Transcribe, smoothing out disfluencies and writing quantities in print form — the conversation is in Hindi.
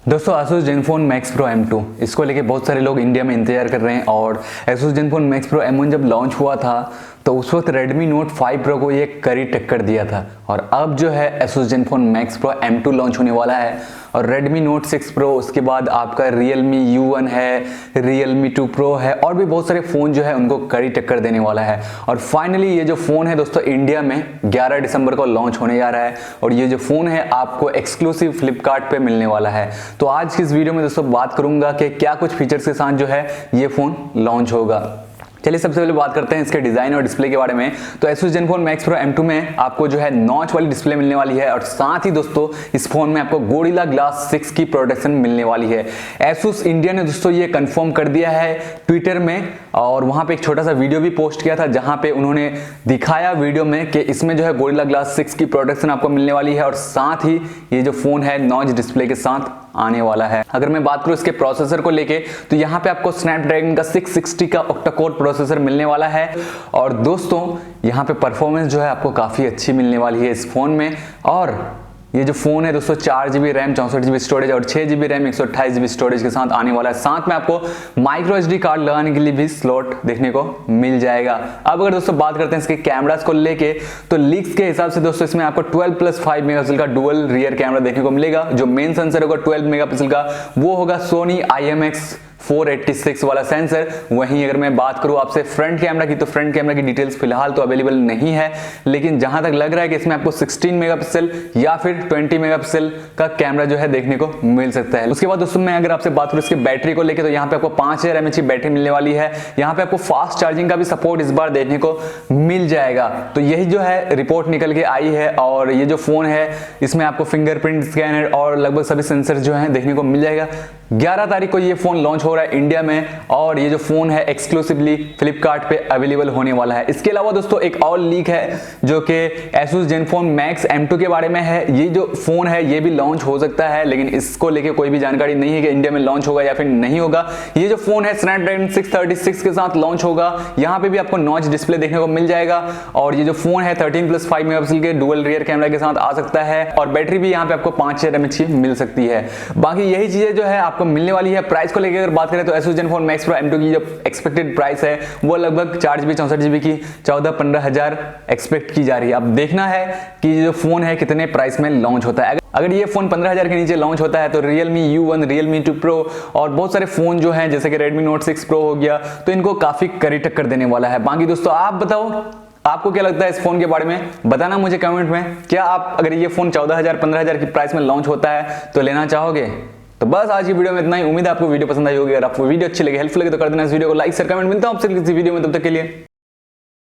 दोस्तों Asus Zenfone Max Pro M2 इसको लेके बहुत सारे लोग इंडिया में इंतजार कर रहे हैं। और Asus Zenfone Max Pro M1 जब लॉन्च हुआ था तो उस वक्त Redmi Note 5 Pro को ये कड़ी टक्कर दिया था। और अब जो है Asus Zenfone Max Pro M2 launch होने वाला है और Redmi Note 6 Pro, उसके बाद आपका Realme U1 है, Realme 2 Pro है और भी बहुत सारे फ़ोन जो है उनको कड़ी टक्कर देने वाला है। और फाइनली ये जो फ़ोन है दोस्तों इंडिया में 11 दिसंबर को लॉन्च होने जा रहा है और ये जो फ़ोन है आपको एक्सक्लूसिव फ्लिपकार्ट पे मिलने वाला है। तो आज की इस वीडियो में दोस्तों बात करूंगा कि क्या कुछ फीचर्स के साथ जो है ये फ़ोन लॉन्च होगा। चलिए सबसे पहले बात करते हैं इसके डिज़ाइन और डिस्प्ले के बारे में। तो Asus Zenfone Max Pro M2 में आपको जो है नॉच वाली डिस्प्ले मिलने वाली है और साथ ही दोस्तों इस फोन में आपको गोरिल्ला ग्लास 6 की प्रोटेक्शन मिलने वाली है। Asus इंडिया ने दोस्तों ये कंफर्म कर दिया है ट्विटर में और वहां पे एक छोटा सा वीडियो भी पोस्ट किया था जहां पे उन्होंने दिखाया वीडियो में कि इसमें जो है गोरिल्ला ग्लास 6 की प्रोटेक्शन आपको मिलने वाली है और साथ ही ये जो फोन है नॉच डिस्प्ले के साथ आने वाला है। अगर मैं बात करूं इसके प्रोसेसर को लेके तो यहाँ पे आपको स्नैपड्रैगन का 660 का ऑक्टा कोर प्रोसेसर मिलने वाला है और दोस्तों यहाँ पे परफॉर्मेंस जो है आपको काफी अच्छी मिलने वाली है इस फोन में। और ये जो फोन है दोस्तों 4GB रैम 64GB स्टोरेज और 6GB रैम 128GB स्टोरेज के साथ आने वाला है। साथ में आपको माइक्रो SD कार्ड लगाने के लिए भी स्लॉट देखने को मिल जाएगा। अब अगर दोस्तों बात करते हैं इसके कैमरास को लेके तो लीक्स के हिसाब से दोस्तों इसमें आपको 12+5 मेगापिक्सल का डुअल रियर कैमरा देखने को मिलेगा। जो मेन सेंसर होगा 12 मेगापिक्सल का वो होगा सोनी IMX 486 वाला सेंसर। वहीं अगर मैं बात करूं आपसे फ्रंट कैमरा की तो फ्रंट कैमरा की डिटेल्स फिलहाल तो अवेलेबल नहीं है, लेकिन जहां तक लग रहा है कि इसमें आपको 16 मेगापिक्सल या फिर 20 मेगापिक्सल का कैमरा जो है देखने को मिल सकता है। उसके बाद दोस्तों मैं अगर आपसे बात करूं इसके बैटरी को लेकर तो यहाँ पे आपको 5000 mAh की बैटरी मिलने वाली है। यहाँ पे आपको फास्ट चार्जिंग का भी सपोर्ट इस बार देखने को मिल जाएगा। तो यही जो है रिपोर्ट निकल के आई है और ये जो फोन है इसमें आपको फिंगरप्रिंट स्कैनर और लगभग सभी सेंसर जो है देखने को मिल जाएगा। 11 तारीख को ये फोन लॉन्च हो रहा है इंडिया में और ये जो फोन है एक्सक्लूसिवली फ्लिपकार्ट पे अवेलेबल होने वाला है। इसके अलावा दोस्तों एक और लीक है जो कि Asus Zenfone Max M2 के बारे में है। ये जो फोन है ये भी लॉन्च हो सकता है, लेकिन इसको लेके कोई भी जानकारी नहीं है कि इंडिया में लॉन्च होगा या फिर नहीं होगा। ये जो फोन है स्नैपड्रैगन 636 के साथ लॉन्च होगा। यहाँ पे भी आपको नॉच डिस्प्ले देखने को मिल जाएगा और ये जो फोन है 13+5 मेगापिक्सल के डुअल रियर कैमरा के साथ आ सकता है और बैटरी भी यहाँ पे आपको 5000 mAh की मिल सकती है। बाकी यही चीजें जो है आपको मिलने वाली है। प्राइस को लेकर अगर बात करें तो Asus Zenfone Max Pro M2 की जो एक्सपेक्टेड प्राइस है वो लगभग 4GB 64GB की 14-15 हजार एक्सपेक्ट की जा रही है। अब देखना है कि ये जो फोन है कितने प्राइस में लॉन्च होता है। अगर ये फोन 15,000 के नीचे लॉन्च होता है तो Realme U1, Realme 2 Pro और बहुत सारे फोन जो हैं जैसे कि Redmi Note 6 Pro हो गया तो इनको काफी कड़ी टक्कर देने वाला है। बाकी दोस्तों आप बताओ आपको क्या लगता है इस फोन के बारे में, बताना मुझे कमेंट में। क्या आप अगर ये फोन 14,000 15,000 की प्राइस में लॉन्च होता है तो लेना चाहोगे? तो बस आज की वीडियो में इतना ही। उम्मीद है आपको वीडियो पसंद आई होगी। अगर आपको वीडियो अच्छी लगे, हेल्पफुल लगे तो कर देना इस वीडियो को लाइक शेयर कमेंट। मिलता हूं आपसे किसी वीडियो में, तब तक के लिए।